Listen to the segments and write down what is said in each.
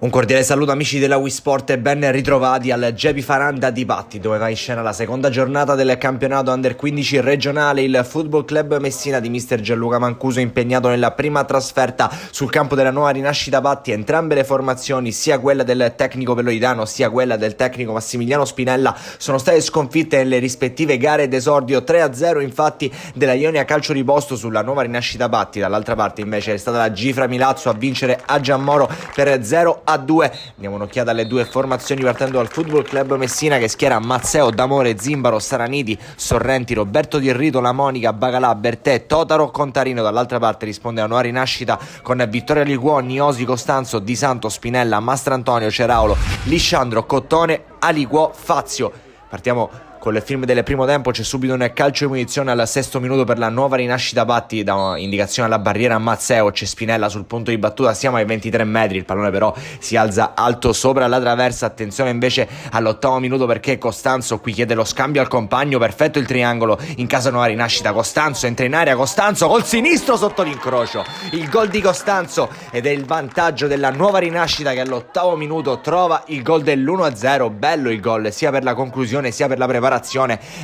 Un cordiale saluto amici della Wii Sport e ben ritrovati al Gepi Faranda di Batti, dove va in scena la seconda giornata del campionato Under 15 regionale. Il Football Club Messina di mister Gianluca Mancuso impegnato nella prima trasferta sul campo della nuova rinascita Batti. Entrambe le formazioni, sia quella del tecnico Peloidano sia quella del tecnico Massimiliano Spinella, sono state sconfitte nelle rispettive gare d'esordio. 3-0 infatti della Ionia Calcio di Posto sulla nuova rinascita Batti. Dall'altra parte invece è stata la Gifra Milazzo a vincere a Giammoro per 0-2. Andiamo un'occhiata alle due formazioni partendo dal Football Club Messina, che schiera Mazzeo, D'Amore, Zimbaro, Saraniti, Sorrenti, Roberto Di Rito, La Monica, Bagalà, Bertè, Totaro, Contarino. Dall'altra parte risponde la nuova rinascita con Vittoria Liguò, Niosi, Costanzo, Di Santo, Spinella, Mastrantonio, Ceraulo, Lisciandro, Cottone, Aliguò, Fazio. Partiamo con il film del primo tempo. C'è subito un calcio di munizione al 6° minuto per la nuova rinascita Batti, da indicazione alla barriera a Mazzeo. C'è Spinella sul punto di battuta, siamo ai 23 metri, il pallone però si alza alto sopra la traversa. Attenzione invece all'8° minuto, perché Costanzo qui chiede lo scambio al compagno. Perfetto il triangolo in casa nuova rinascita. Costanzo entra in area, Costanzo col sinistro sotto l'incrocio, il gol di Costanzo, ed è il vantaggio della nuova rinascita che all'8° minuto trova il gol dell'1-0. Bello il gol sia per la conclusione sia per la preparazione,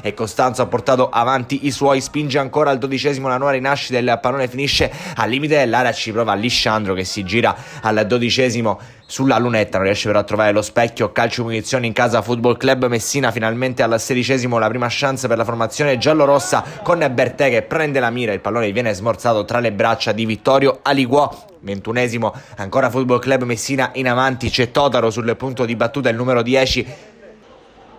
e Costanzo ha portato avanti i suoi. Spinge ancora al 12° la nuova rinascita, il pallone finisce al limite dell'area, ci prova Lisciandro che si gira al 12° sulla lunetta, non riesce però a trovare lo specchio. Calcio munizioni in casa Football Club Messina, finalmente al 16° la prima chance per la formazione giallorossa con Bertè che prende la mira, il pallone viene smorzato tra le braccia di Vittorio Aliguò. 21° ancora Football Club Messina in avanti, c'è Totaro sul punto di battuta, il numero 10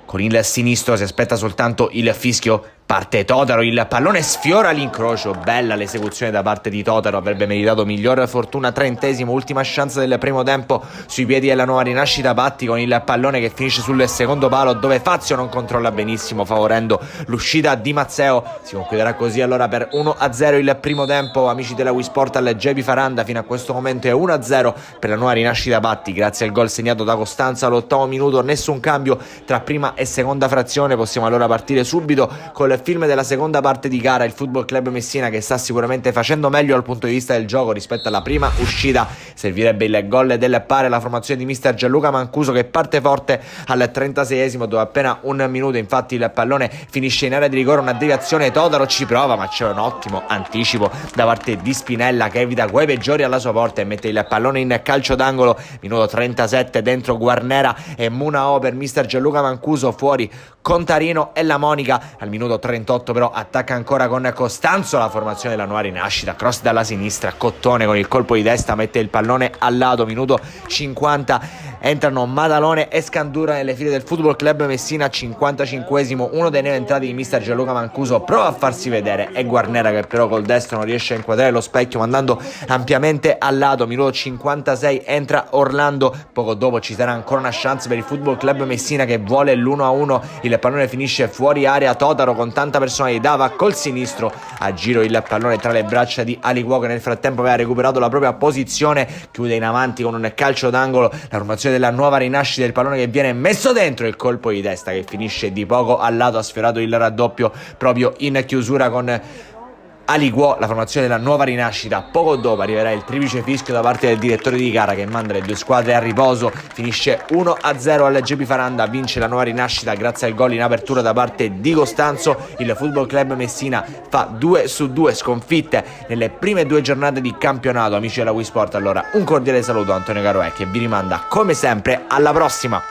con il sinistro, si aspetta soltanto il fischio. Parte Totaro, il pallone sfiora l'incrocio, bella l'esecuzione da parte di Totaro, avrebbe meritato miglior fortuna. 30°, ultima chance del primo tempo sui piedi della nuova rinascita Batti, con il pallone che finisce sul secondo palo, dove Fazio non controlla benissimo, favorendo l'uscita di Mazzeo. Si concluderà così allora per 1-0 il primo tempo. Amici della Wii Sport, al Gepi Faranda fino a questo momento è 1-0 per la nuova rinascita Batti, grazie al gol segnato da Costanzo all'8° minuto. Nessun cambio tra prima e seconda frazione. Possiamo allora partire subito col film della seconda parte di gara. Il Football Club Messina che sta sicuramente facendo meglio dal punto di vista del gioco rispetto alla prima uscita. Servirebbe il gol del pari alla formazione di mister Gianluca Mancuso, che parte forte al 36°, dove appena un minuto infatti il pallone finisce in area di rigore, una deviazione. Totaro ci prova, ma c'è un ottimo anticipo da parte di Spinella, che evita quei peggiori alla sua porta e mette il pallone in calcio d'angolo. Minuto 37, dentro Guarnera e Munao per mister Gianluca Mancuso, fuori Contarino e La Monica. Al minuto 38 però attacca ancora con Costanzo la formazione della nuova rinascita, cross dalla sinistra, Cottone con il colpo di testa mette il pallone al lato. Minuto 50, entrano Madalone e Scandura nelle file del Football Club Messina. 55°, uno dei neoentrati di mister Gianluca Mancuso prova a farsi vedere, è Guarnera che però col destro non riesce a inquadrare lo specchio, mandando ampiamente al lato. Minuto 56, entra Orlando, poco dopo ci sarà ancora una chance per il Football Club Messina che vuole l'1-1, il pallone finisce fuori area. Totaro con tanta personalità va col sinistro a giro il pallone tra le braccia di Aliguò, che nel frattempo aveva recuperato la propria posizione, chiude in avanti con un calcio d'angolo la formazione della nuova rinascita, il pallone che viene messo dentro, il colpo di testa che finisce di poco al lato, ha sfiorato il raddoppio proprio in chiusura con Aliguò. La formazione della nuova rinascita, poco dopo arriverà il triplice fischio da parte del direttore di gara che manda le due squadre a riposo. Finisce 1-0 al Gepi Faranda, vince la nuova rinascita grazie al gol in apertura da parte di Costanzo. Il Football Club Messina fa 2-2 sconfitte nelle prime 2 giornate di campionato. Amici della Wii Sport, allora un cordiale saluto a Antonio Caroè, che vi rimanda come sempre alla prossima.